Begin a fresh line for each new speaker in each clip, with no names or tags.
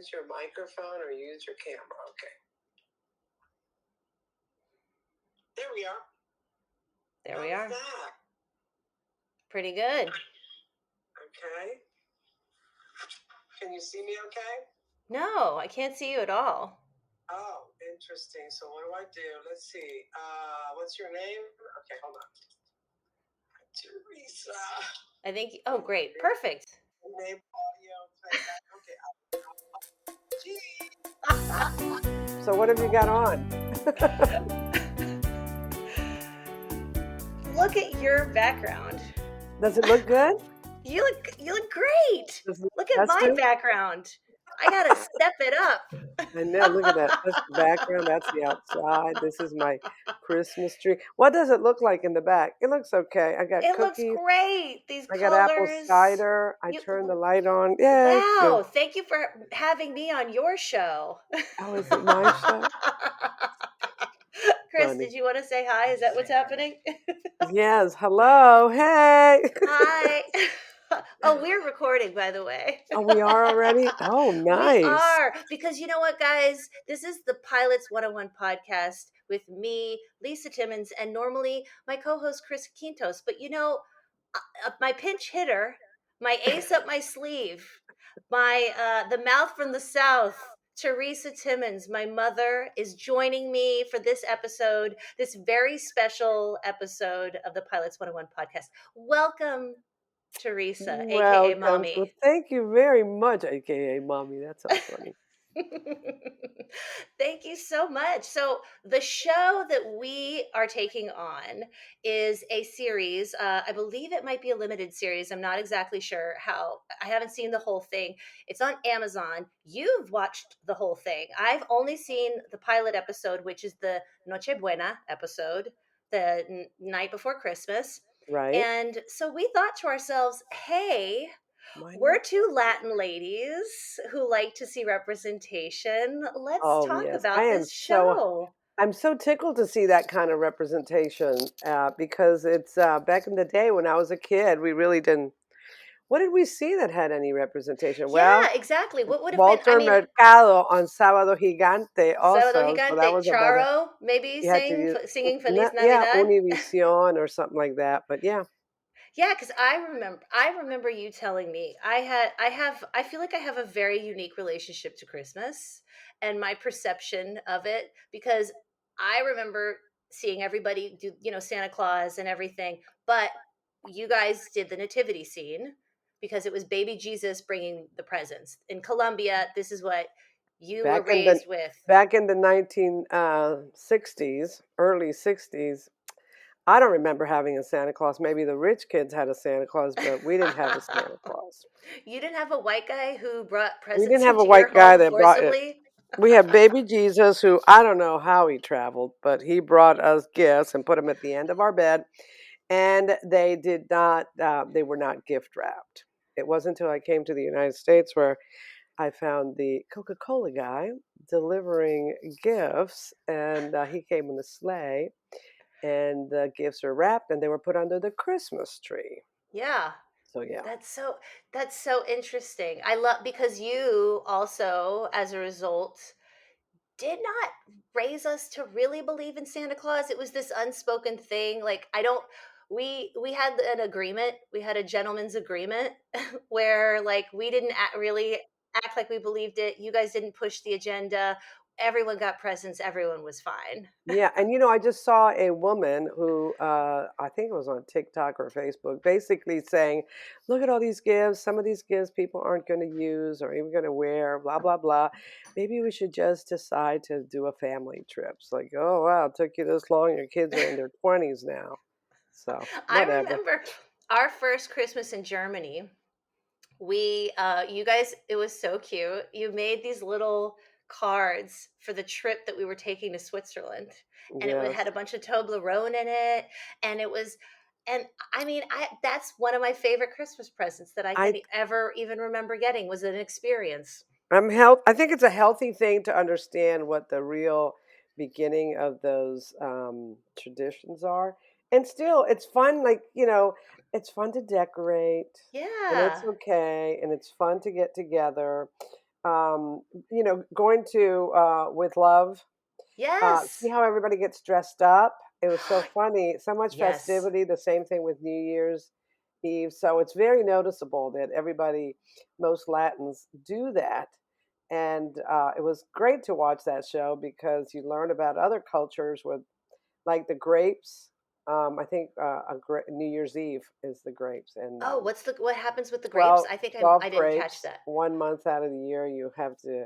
use your microphone or use your camera. Okay. There we are.
There we are.
How's that?
Pretty good.
Okay. Can you see me okay?
No, I can't see you at all.
Oh, interesting. So what do? Let's see. What's your name? Okay, hold on. Teresa.
I think. Oh, great. Perfect.
Name, audio, playback. Okay. So what have you got on?
Look at your background.
Does it look good?
You look great. Look at my
festive?
background. I gotta step it up.
I know. Look at that. That's the background. That's the outside. This is my Christmas tree. What does it look like in the back? It looks okay. I got
It looks
cookies.
great. These
I got apple
colors.
cider. I
You
turned the light on. Yay. Good.
Wow, thank you for having me on your show.
Oh, is it my show?
Chris,
Funny.
did you want to say hi? Is that what's happening?
Yes. Hello. Hey.
Hi. Oh, we're recording, by the way.
Oh, we are already? Oh,
We
nice.
are, because you know what, guys? This is the Pilots 101 podcast with me, Lisa Timmons, and normally my co host, Chris Quintos. But you know, my pinch hitter, my ace up my sleeve, the mouth from the south, Teresa Timmons, my mother, is joining me for this episode, this very special episode of the Pilots 101 podcast. Welcome, Teresa, aka
Welcome. Well,
Mommy.
thank you very much, AKA Mommy. That's so funny.
Thank you so much. So, the show that we are taking on is a series. I believe it might be a limited series. I'm not exactly sure how. I haven't seen the whole thing. It's on Amazon. You've watched the whole thing. I've only seen the pilot episode, which is the Nochebuena episode, the night before Christmas.
Right?
And so we thought to ourselves, hey,
Why
we're
not?
two Latin ladies who like to see representation. Let's
Oh,
talk
yes.
about this show.
I'm so tickled to see that kind of representation because it's back in the day when I was a kid, we really didn't. What did we see that had any representation?
Yeah,
Well,
exactly. What would have been, I
Walter
mean,
Mercado on Sábado Gigante
Sábado
also. So that
Gigante,
was about it.
Charo, maybe
You had to use,
singing Feliz
yeah,
Navidad.
Univision or something like that. But yeah,
Yeah, because I remember you telling me I feel like I have a very unique relationship to Christmas and my perception of it, because I remember seeing everybody do, Santa Claus and everything, but you guys did the nativity scene because it was baby Jesus bringing the presents. In Colombia, this is what you were
back in the
raised with.
back in the 1960s, early 60s, I don't remember having a Santa Claus. Maybe the rich kids had a Santa Claus, but we didn't have a Santa Claus.
You didn't have a white guy who brought
We didn't
presents
have a
into your
white guy
home
that brought it.
forcibly?
We had baby Jesus, who I don't know how he traveled, but he brought us gifts and put them at the end of our bed. And they did not, they were not gift wrapped. It wasn't until I came to the United States where I found the Coca-Cola guy delivering gifts, and he came in a sleigh, and the gifts were wrapped and they were put under the Christmas tree.
Yeah.
So yeah.
That's so interesting. I love, because you also, as a result, did not raise us to really believe in Santa Claus. It was this unspoken thing. Like, I don't we had an agreement. We had a gentleman's agreement where, like, we didn't really act like we believed it. You guys didn't push the agenda. Everyone got presents. Everyone was fine.
Yeah, and I just saw a woman who I think it was on TikTok or Facebook, basically saying, "Look at all these gifts. Some of these gifts people aren't going to use or even going to wear. Blah blah blah. Maybe we should just decide to do a family trip." It's like, oh wow, it took you this long. Your kids are in their 20s now, so
I
whatever.
remember our first Christmas in Germany. You guys, it was so cute. You made these little cards for the trip that we were taking to Switzerland, and
Yes.
had a bunch of Toblerone in it, and it was, and I mean, that's one of my favorite Christmas presents that I can
I
ever even remember getting, was an experience.
I think it's a healthy thing to understand what the real beginning of those traditions are. And still, it's fun. Like, it's fun to decorate and it's
Yeah.
okay. And it's fun to get together. um, going to with love. See
Yes.
how everybody gets dressed up? It was so funny, so much
Yes.
festivity, the same thing with New Year's Eve. So it's very noticeable that everybody, most Latins do that. And it was great to watch that show because you learn about other cultures with like the grapes. I think New Year's Eve is the grapes, and
Oh, what happens with the grapes?
12,
I think
12
I didn't catch
grapes.
that.
1 month out of the year, I think you have to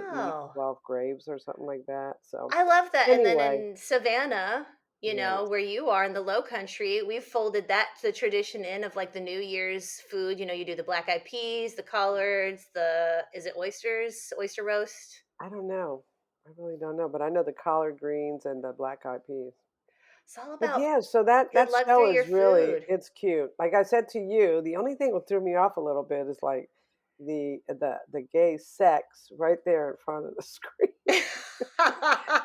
eat
Oh.
12 grapes or something like that. So
I love that. And then
anyway,
in Savannah,
yes.
where you are in the low country, we've folded that the tradition in of like the New Year's food. You do the black eyed peas, the collards, is it oysters, oyster roast?
I don't know. I really don't know, but I know the collard greens and the black eyed peas.
It's all
But
about
yeah, so that
good luck
show
through your
is really
food.
it's cute. Like I said to you, the only thing that threw me off a little bit is like the gay sex right there in front of the screen,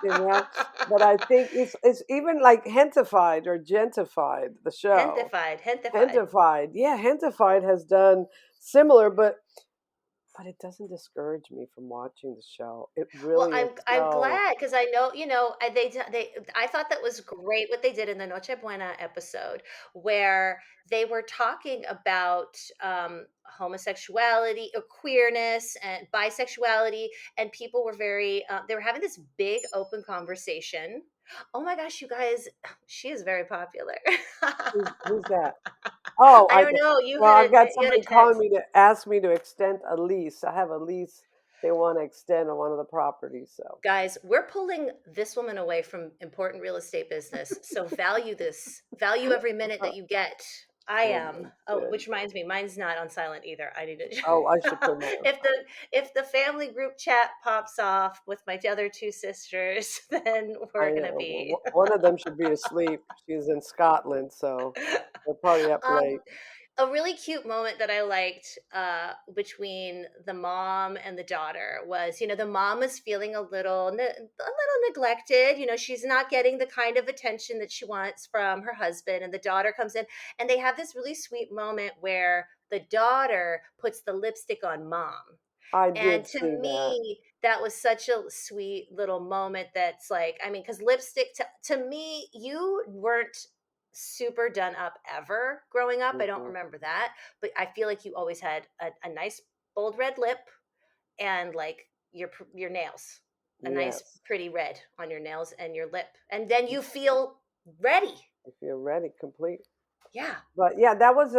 you know. But I think it's even like Hentified or Gentified, the show.
Hentified, hentified.
Hentified, yeah, Hentified has done similar, but it doesn't discourage me from watching the show. It
Well,
really is
I'm
so.
glad because I know, I thought that was great what they did in the Nochebuena episode where they were talking about homosexuality, or queerness, and bisexuality, and people were they were having this big open conversation. Oh my gosh, you guys, she is very popular.
Who's that? Oh,
I don't know.
I've got
You had a
somebody calling
text.
me to ask me to extend a lease. I have a lease they want to extend on one of the properties, so
Guys, we're pulling this woman away from important real estate business. So value this. Value every minute that you get. I
oh my
am. Oh, which
goodness.
reminds me, mine's not on silent either. I need to
Oh, I should put mine on
if the family group chat pops off with my other two sisters, then we're
I
gonna
know.
be
One of them should be asleep. She's in Scotland, so they're probably up
um
late.
a really cute moment that I liked between the mom and the daughter was, the mom was feeling a little neglected. She's not getting the kind of attention that she wants from her husband, and the daughter comes in, and they have this really sweet moment where the daughter puts the lipstick on mom.
I
And
did
to
see that.
me, that was such a sweet little moment that's like, I mean, because lipstick to me, you weren't super done up ever growing up. I don't
Hmm.
remember that. But I feel like you always had a nice bold red lip and like your nails, a nice
Yes,
pretty red on your nails and your lip. And then you feel ready.
if you're ready, complete.
Yeah.
But yeah, that was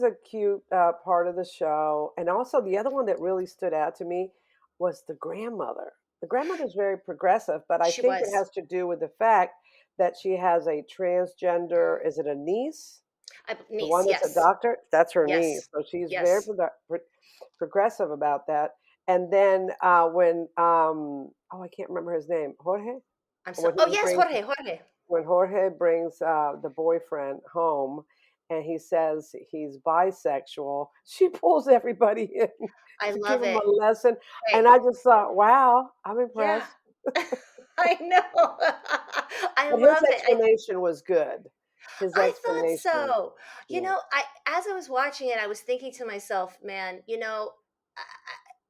a cute part of the show, and also the other one that really stood out to me was the grandmother. The grandmother's very progressive, but I
She
think it
was.
has to do with the fact that she has a transgender. Is it a niece? The
Niece,
one that's a
yes.
doctor. That's her niece.
Yes.
So she's very
Yes.
progressive about that. And then when oh, I can't remember his name, Jorge.
I'm so
When
Oh
he
yes,
brings
Jorge, Jorge.
when Jorge brings the boyfriend home and he says he's bisexual, she pulls everybody in
I
to give
love
him
it.
a lesson. And
Hey,
I just thought, wow, I'm
yeah.
impressed.
I know. I
But his
love it.
explanation was good. His
I thought
explanation,
so.
yeah,
I as I was watching it, I was thinking to myself, man,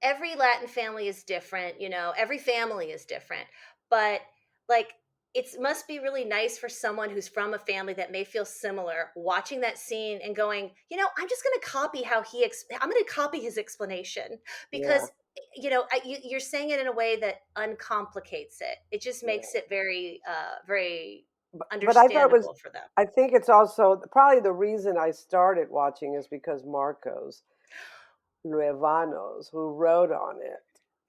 every Latin family is different, every family is different. But like it must be really nice for someone who's from a family that may feel similar watching that scene and going, I'm just going to copy I'm going to copy his explanation
yeah,
because you're saying it in a way that uncomplicates it. It just
yeah.
makes it very very
But I thought it was.
understandable for them.
I think it's also probably the reason I started watching is because Marcos Luevanos, who wrote on it,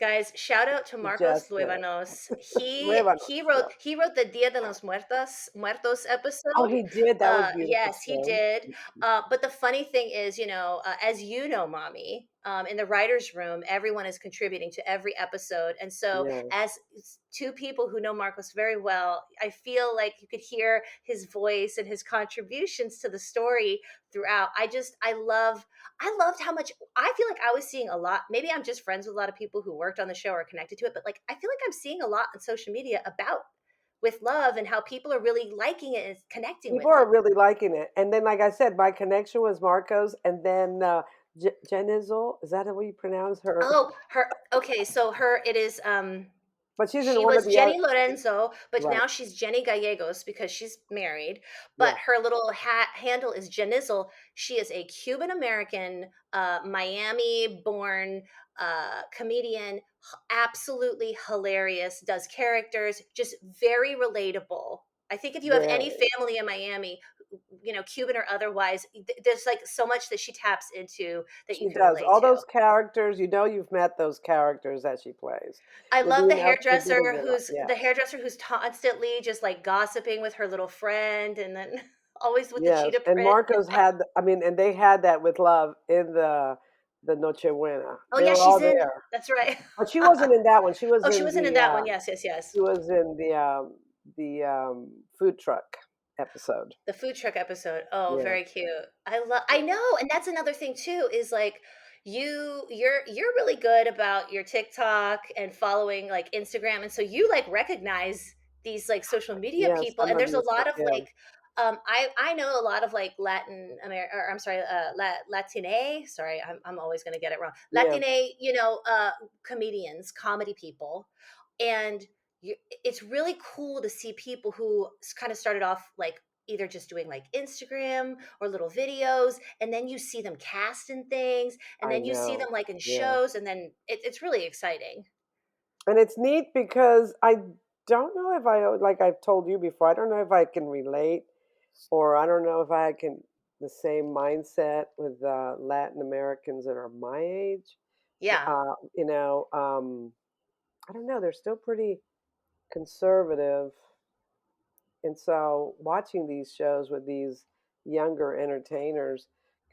Guys, shout out to Marcos
suggested it.
Luevanos. He
Luevanos,
he
yeah.
wrote he wrote the Dia de los Muertos
Oh,
episode.
he did. That was beautiful
Yes, he
too.
did. But the funny thing is, as you know, mommy, in the writers' room, everyone is contributing to every episode, and so
Yeah.
as two people who know Marcos very well, I feel like you could hear his voice and his contributions to the story throughout. I loved how much I feel like I was seeing a lot. Maybe I'm just friends with a lot of people who worked on the show or connected to it, but like I feel like I'm seeing a lot on social media about with love and how people are really liking it and connecting with
People are
it.
really liking it. And then, like I said, my connection was Marcos, and then Jenizel, is that the way you pronounce her?
Oh, her okay, so her it is
But she's in
she
one of
was
the other.
Jenny Lorenzo, but
Right.
now she's Jenny Gallegos because she's married. But
Yeah.
her little handle is Jenizel. She is a Cuban American, Miami born comedian, absolutely hilarious, does characters, just very relatable. I think if you have any
Very.
family in Miami, Cuban or otherwise, there's like so much that she taps into that you
She
can
does.
relate
All
to.
those characters, you've met those characters that she plays.
I
You're
love
being you're being real.
the
Yes.
hairdresser who's constantly just like gossiping with her little friend and then always with the
Yes.
cheetah
And
print.
Marcos had I mean, and they had that with Love in the Nochebuena.
Oh
They
yeah,
were
she's
all
in.
there.
That's right.
But she wasn't in that one. She was
Oh, she
in
wasn't in that one. Yes, yes, yes.
the food truck episode.
The food truck episode. Oh,
Yeah.
very cute. I know, and that's another thing too is like you're really good about your TikTok and following like Instagram and so you like recognize these like social media
Yeah,
people
some
and
of
there's a
you
lot of
yeah.
like I know a lot of like Latin America or I'm sorry Latine sorry I'm always going to get it wrong
Yeah.
Latine comedians comedy people and you, it's really cool to see people who kind of started off like either just doing like Instagram or little videos, and then you see them cast in things, and
I
then you see
know.
them like in
Yeah.
shows, and then it's really exciting.
And it's neat because I don't know if like I've told you before, I don't know if I can relate or I don't know if I can the same mindset with Latin Americans that are my age.
Yeah,
You know, I don't know, they're still pretty conservative. And so watching these shows with these younger entertainers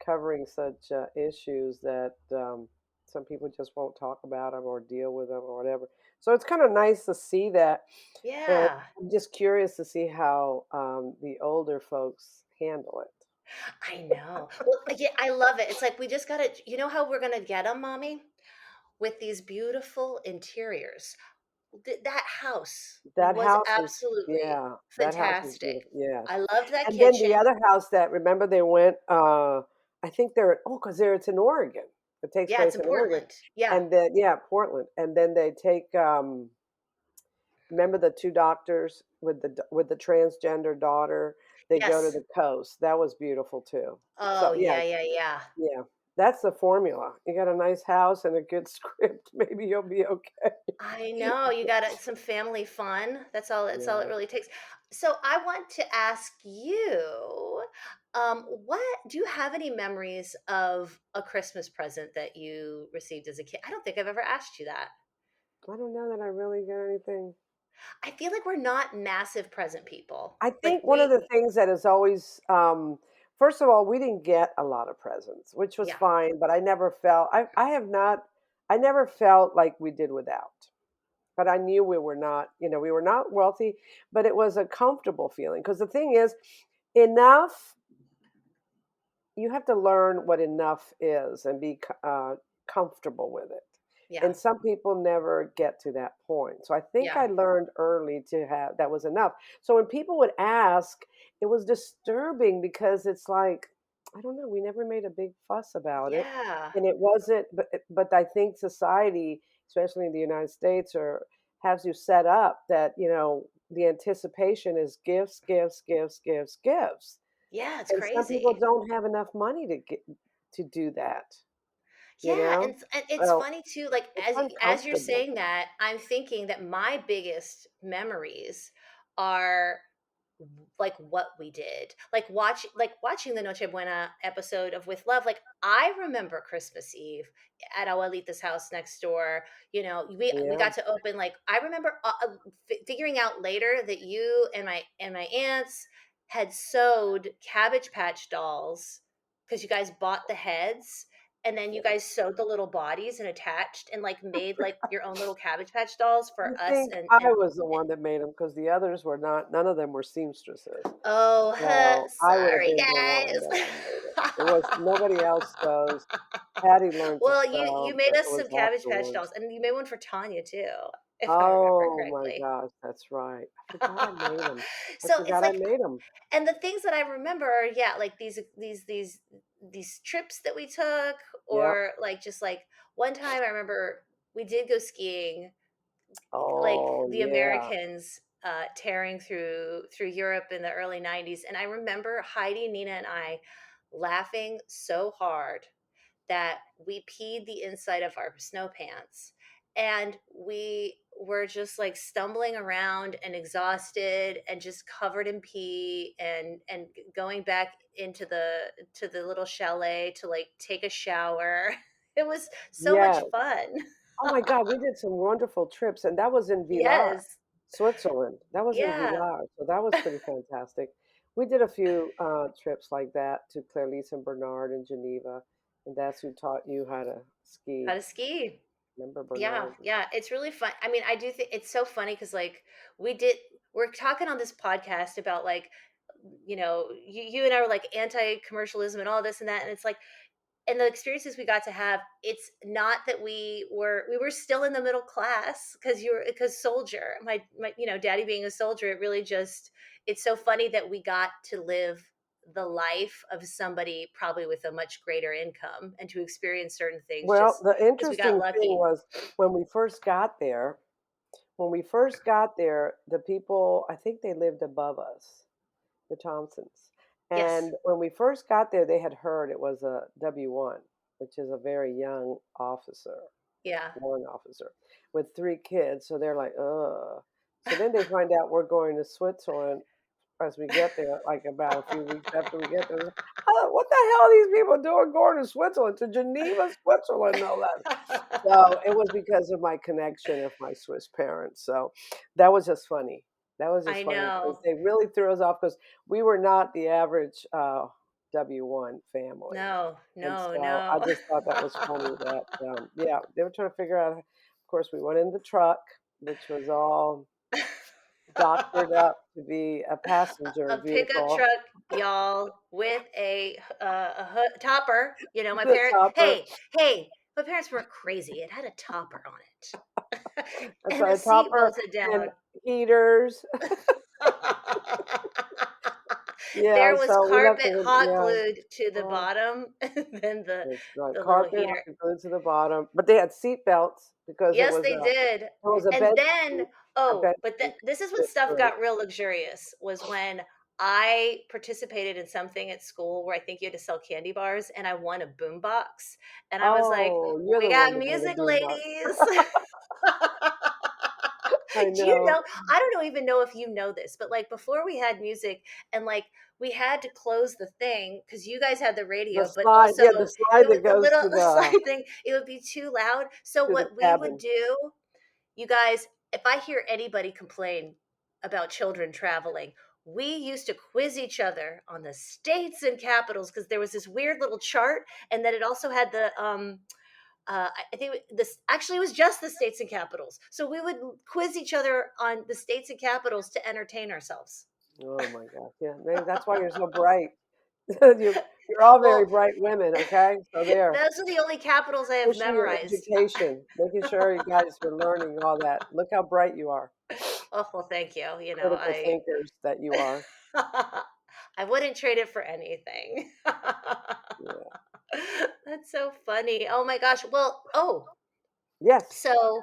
covering such issues that some people just won't talk about them or deal with them or whatever. So it's kind of nice to see that. And
yeah,
I'm just curious to see how the older folks handle it.
I know. Well, yeah, I love it. It's like we just gotta, you know how we're gonna get them, mommy, with these beautiful interiors. That house
That
was
house is
absolutely
yeah, that house is
fantastic.
beautiful, yes.
I loved that
And then the
kitchen.
other house that remember they went, I think they're oh, 'cause it's in Oregon. It takes
Yeah, it's
place
in
in Oregon,
Portland. Yeah.
and then yeah, Portland, and then they take, remember the 2 doctors with the transgender daughter? They go to
Yes.
the coast. That was beautiful too.
Oh,
So, yeah,
yeah, yeah, yeah.
yeah. That's the formula. You got a nice house and a good script, maybe you'll be okay.
I know, you got some family fun. That's all it
Yeah.
really takes. So I want to ask you, what do you have any memories of a Christmas present that you received as a kid? I don't think I've ever asked you that.
I don't know that I really got anything.
I feel like we're not massive present people.
I
Like
think one of
we
the things that is always, first of all, we didn't get a lot of presents, which was
yeah.
fine, but I have not, I never felt like we did without. But I knew we were not, we were not wealthy, but it was a comfortable feeling. Because the thing is, enough, you have to learn what enough is and be comfortable with it.
Yeah.
And some people never get to that point. So I think
Yeah.
I learned early to have that was enough. So when people would ask, it was disturbing because it's like, I don't know, we never made a big fuss about it.
Yeah.
And it wasn't, but I think society, especially in the United States, or has you set up that, the anticipation is gifts, gifts, gifts, gifts, gifts.
Yeah, it's
And some people
crazy.
don't have enough money to do that, you
Yeah,
know?
and it's
So,
funny too, like,
it's
as you're
uncomfortable.
saying that, I'm thinking that my biggest memories are like what we did. Like watching the Noche Buena episode of With Love, like, I remember Christmas Eve at Abuelita's house next door, we
Yeah,
got to open, like, I remember, figuring out later that you and my aunts had sewed Cabbage Patch dolls because you guys bought the heads and then you
yeah.
guys sewed the little bodies and attached and like made like your own little Cabbage Patch dolls
I
for us
think I was the one that made them because the others were not none of them were seamstresses.
oh,
So, I would have
sorry
been the one that
guys.
made it. It was nobody else sews. Patty learned to
Well, you
sew,
made
but it
us some
was
Cabbage Patch dolls
afterwards.
and you made one for Tanya too, if I remember
Oh my
correctly.
gosh, that's right. I forgot I made them. I
So it's
forgot I
like
made them.
and the things that I remember are, yeah, like these these trips that we took,
Yep.
or like just like one time I remember we did go skiing, like
Oh,
the
yeah.
Americans tearing through Europe in the early 90s. And I remember Heidi, Nina, and I laughing so hard that we peed the inside of our snow pants, and we were just like stumbling around and exhausted and just covered in pee, and going back into the little chalet to like take a shower. It was so much
Yes.
fun.
Oh my God, we did some wonderful trips, and that was in Villars,
Yes.
Switzerland. That was in
Yeah.
Villars, so that was pretty fantastic. We did a few trips like that to Clairlys and Bernard in Geneva, and that's who taught you how to
How
ski.
to ski.
Remember
Yeah,
Bernard?
yeah, it's really fun. I mean, I do think it's so funny because like we did we're talking on this podcast about like, you and I were like anti-commercialism and all this and that, and it's like, and the experiences we got to have, it's not that we were still in the middle class because soldier, my daddy being a soldier, it really just, it's so funny that we got to live the life of somebody probably with a much greater income and to experience certain things
Well,
just
the
because we got
interesting thing
lucky.
was when we first got there, the people, I think they lived above us, the Thompsons.
Yes.
And when we first got there, they had heard it was a W-1, which is a very young officer,
Yeah.
one officer with 3 kids. So they're like, ugh. So then they find out we're going to Switzerland as we get there, like about a few weeks after we get there. Oh, what the hell are these people doing going to Switzerland, to Geneva, Switzerland, no less? So it was because of my connection of my Swiss parents. So that was just funny. That was just
I
funny because
know.
they really threw us off because we were not the average W-1 family.
No,
And
no,
so I
no.
just thought that was funny that, yeah, they were trying to figure out. Of course, we went in the truck, which was all doctored up to be a passenger
A pickup
vehicle,
truck, y'all, with topper. My
the
parents.
topper.
Hey, my parents weren't crazy. It had a topper on it,
I'm
and the
sorry,
seat
topper
bolted
and
down.
heaters. Yeah,
There was
so we have
carpet
to,
hot
yeah.
glued to the
Oh,
bottom, and then the
it's like
the little
carpet
heater.
had to go to the bottom, but they had seat belts because
Yes, they did.
it was a
And
bed
then,
sheet, a
oh,
bed
but
sheet
this is when
fit
stuff
through.
got real luxurious, was when I participated in something at school where I think you had to sell candy bars, and I won a boom box. And I was like,
Oh, you're
"We
the one
got
that wanted
music,
a boombox.
ladies."
I
Do you
know.
know? I don't know, even know if you know this, but like before we had music, and like we had to close the thing because you guys had the
The
radio, but
slide,
also
yeah, the slide
it was
that
the
goes
little slide thing. It would be too loud. So
to the
what we would
cabin.
do, you guys, if I hear anybody complain about children traveling, we used to quiz each other on the states and capitals because there was this weird little chart, and then it also had the I think this actually was just the states and capitals. So we would quiz each other on the states and capitals to entertain ourselves.
Oh my gosh, yeah, maybe that's why you're so bright. You're all very
Well,
bright women, okay? So there,
those are the only capitals I have
pushing your
memorized.
education, making sure you guys are learning all that. Look how bright you are,
Oh, well, thank you.
critical thinkers that you are.
I wouldn't trade it for anything.
Yeah.
That's so funny. Oh my gosh. Well,
Yes.
so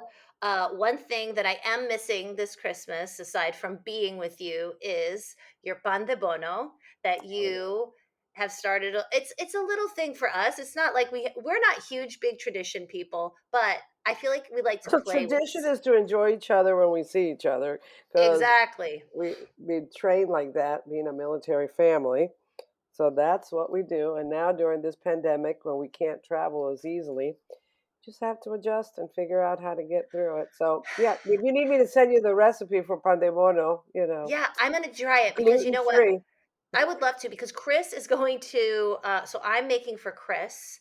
one thing that I am missing this Christmas, aside from being with you, is your pan de bono that
I know.
you have started. It's a little thing for us. It's not like we're not huge big tradition people, but I feel like we like to
So
play with.
tradition is to enjoy each other when we see each other, because
Exactly.
we train like that, being a military family. So that's what we do. And now during this pandemic, when we can't travel as easily, just have to adjust and figure out how to get through it. So yeah, if you need me to send you the recipe for pan de bono,
Yeah, I'm gonna try it because you
gluten
know what?
free.
I would love to because Chris is going to. So I'm making for Chris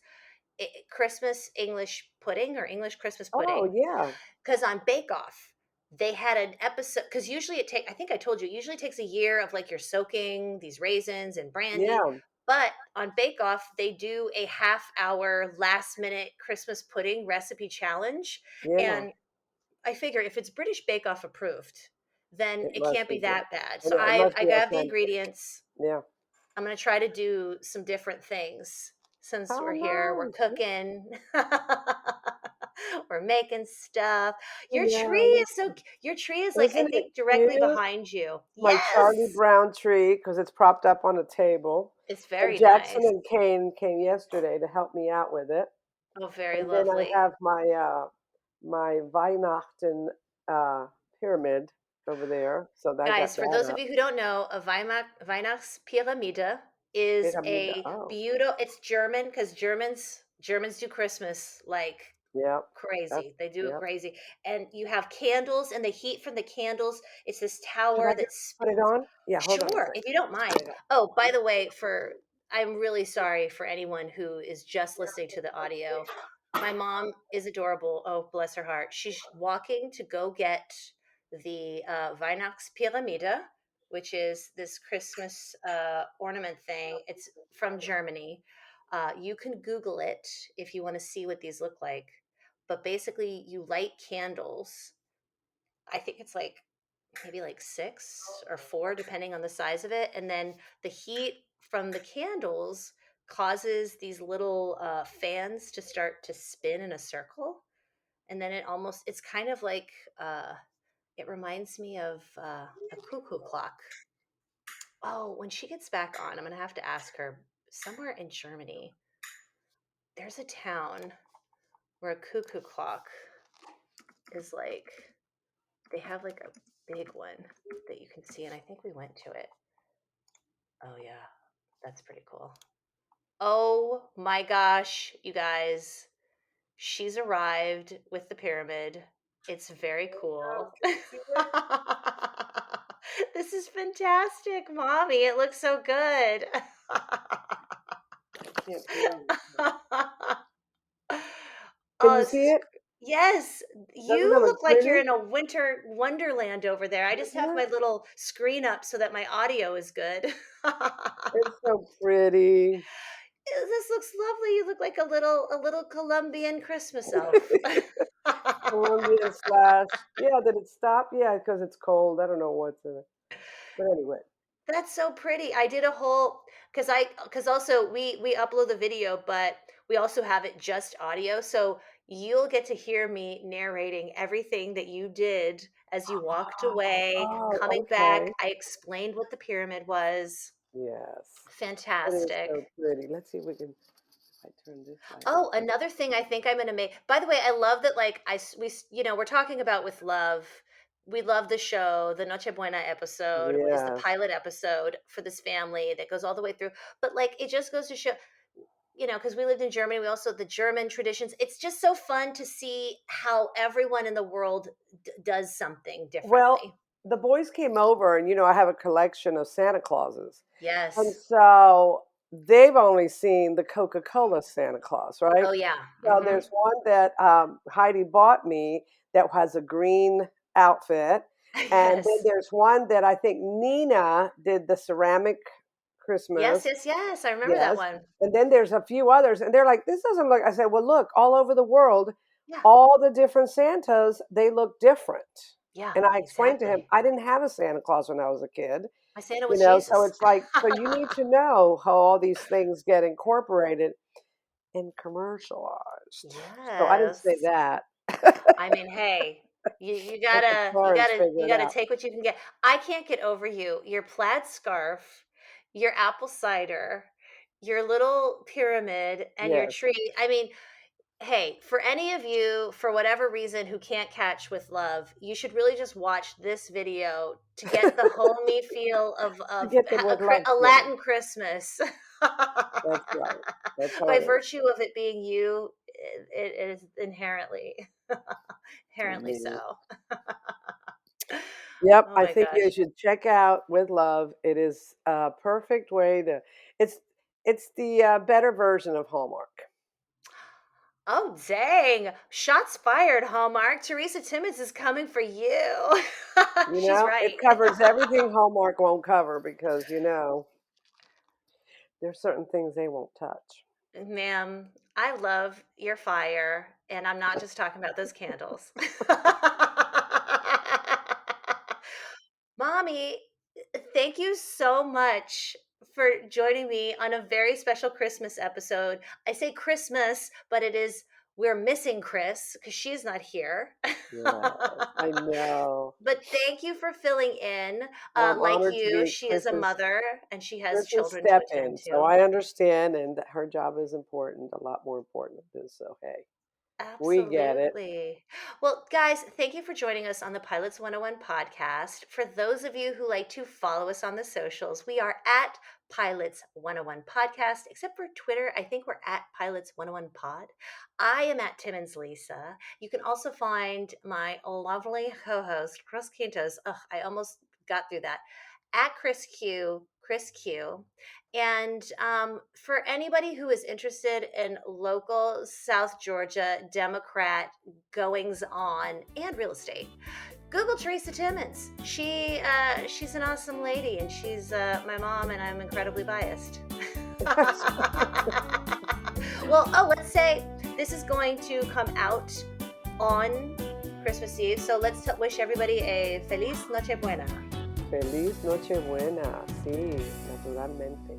Christmas English pudding or English Christmas
Oh
pudding.
yeah,
Because on Bake Off, they had an episode, because usually I think I told you, it usually takes a year of like you're soaking these raisins and brandy.
yeah,
But on Bake Off, they do a half-hour last minute Christmas pudding recipe challenge.
yeah.
And I figure if it's British Bake Off approved, then
It
it
must
can't
be
be
good.
that bad. So
Yeah, it
I
must
I
be
got the
authentic.
ingredients.
Yeah.
I'm gonna try to do some different things. since
Oh,
we're here. We're
nice.
cooking. We're making stuff. Your tree
Yeah.
is your tree is like I
Isn't it
think directly
cute?
behind you.
My Charlie
Yes.
Brown tree, because it's propped up on a table.
It's
And
very
Jackson
nice.
and Kane came yesterday to help me out with it.
Oh, very
And then I
lovely.
have my Weihnachten uh, pyramid over there. So I
Guys,
got
for
that
those of
up.
you who don't know, a Weihnachtspyramide is
Pyramid.
a
Oh,
beautiful, it's German because Germans do Christmas like
yep.
crazy. They do it
Yep.
crazy. And you have candles and the heat from the candles, it's this
Should
tower
I
that
put it
spins.
on? Yeah, hold on a
Sure,
second.
if you don't
Put
mind.
it on.
Oh, by the way, for I'm really sorry for anyone who is just listening to the audio. My mom is adorable. Oh, bless her heart. She's walking to go get the Weihnachtspyramide, which is this Christmas ornament thing. It's from Germany. You can Google it if you want to see what these look like. But basically, you light candles. I think it's like maybe like six or four, depending on the size of it. And then the heat from the candles causes these little fans to start to spin in a circle. And then it's kind of like, it reminds me of a cuckoo clock. Oh, when she gets back on, I'm going to have to ask her somewhere in Germany, there's a town where a cuckoo clock is like, they have like a big one that you can see. And I think we went to it. Oh, yeah. That's pretty cool. Oh my gosh, you guys. She's arrived with the pyramid. It's very cool.
Can you see it?
This is fantastic, Mommy. It looks so good.
I can't hear you. Can
Oh,
you
this
see
is
it?
yes.
Doesn't
You
it look
look like you're
pretty?
in a winter wonderland over there. I just have
Doesn't
my
it?
little screen up so that my audio is good.
It's so pretty.
This looks lovely. You look like a little Colombian Christmas elf.
Colombian slash. Yeah, did it stop? Yeah, because it's cold. I don't know what's in it. But anyway.
That's so pretty. I did a whole because also we upload the video, but we also have it just audio. So you'll get to hear me narrating everything that you did as you walked away,
Oh,
coming back.
okay.
I explained what the pyramid was.
Yes. It is
Fantastic.
so pretty. Let's see if we can, if I turn this light
Oh,
on.
another thing I think I'm gonna make. By the way, I love that. Like we're talking about with love. We love the show, the Nochebuena episode is the
Yes.
pilot episode for this family that goes all the way through. But like, it just goes to show, because we lived in Germany, we also the German traditions. It's just so fun to see how everyone in the world does something
Well,
differently.
the boys came over and, I have a collection of Santa Clauses. And
Yes.
so they've only seen the Coca-Cola Santa Claus, right?
Oh yeah.
So
Mm-hmm.
there's one that Heidi bought me that has a green outfit. And then
Yes.
there's one that I think Nina did the ceramic
Yes.
Christmas.
Yes. Yes. I remember that
Yes.
one.
And then there's a few others, and they're like, this doesn't look. I said, well, look, all over the world,
Yeah.
all the different Santas, they look different.
Yeah.
And I explained to him,
Exactly.
I didn't have a Santa Claus when I was a kid,
My Santa was
so
Jesus.
it's like, so you need to know how all these things get incorporated and commercialized. So I didn't say
Yes.
that.
I mean, hey, you
Let the
gotta you
parents
gotta
figure
you
it
gotta
out.
take what you can get. I can't get over you. Your plaid scarf, your apple cider, your little pyramid, and your
Yes.
tree. I mean, hey, for any of you, for whatever reason, who can't catch with love, you should really just watch this video to get the homey feel of
To get the with love
A
feel.
Latin Christmas.
That's right. That's how
By
it is.
virtue of it being you, it is inherently inherently
Me.
so.
Yep,
Oh
I
my
think you
gosh.
should check out With Love. It is a perfect way to it's it's the, better version of Hallmark.
Oh dang. Shots fired, Hallmark. Teresa Timmons is coming for you. She's
It
right.
covers everything Hallmark won't cover because, there's certain things they won't touch.
Ma'am, I love your fire, and I'm not just talking about those candles. Mommy, thank you so much for joining me on a very special Christmas episode. I say Christmas, but we're missing Chris because she's not here.
Yes, I know.
But thank you for filling in.
Well, I'm
Like
honored to
you,
be
she is a mother and she has
Chris's
children to
step
attend
in, so
to.
I understand, and that her job is important, a lot more important than this. So hey, we get it.
Absolutely. Well, guys, thank you for joining us on the Pilots 101 podcast. For those of you who like to follow us on the socials, we are at Pilots 101 podcast, except for Twitter. I think we're at Pilots 101 pod. I am at Timmons Lisa. You can also find my lovely co host, Chris Quintos. Ugh, I almost got through that. At Chris Q. And for anybody who is interested in local South Georgia Democrat goings on and real estate, Google Teresa Timmons. She's an awesome lady, and she's my mom, and I'm incredibly biased. Well, let's say this is going to come out on Christmas Eve, so let's wish everybody a feliz Nochebuena.
Feliz Nochebuena, sí, naturalmente.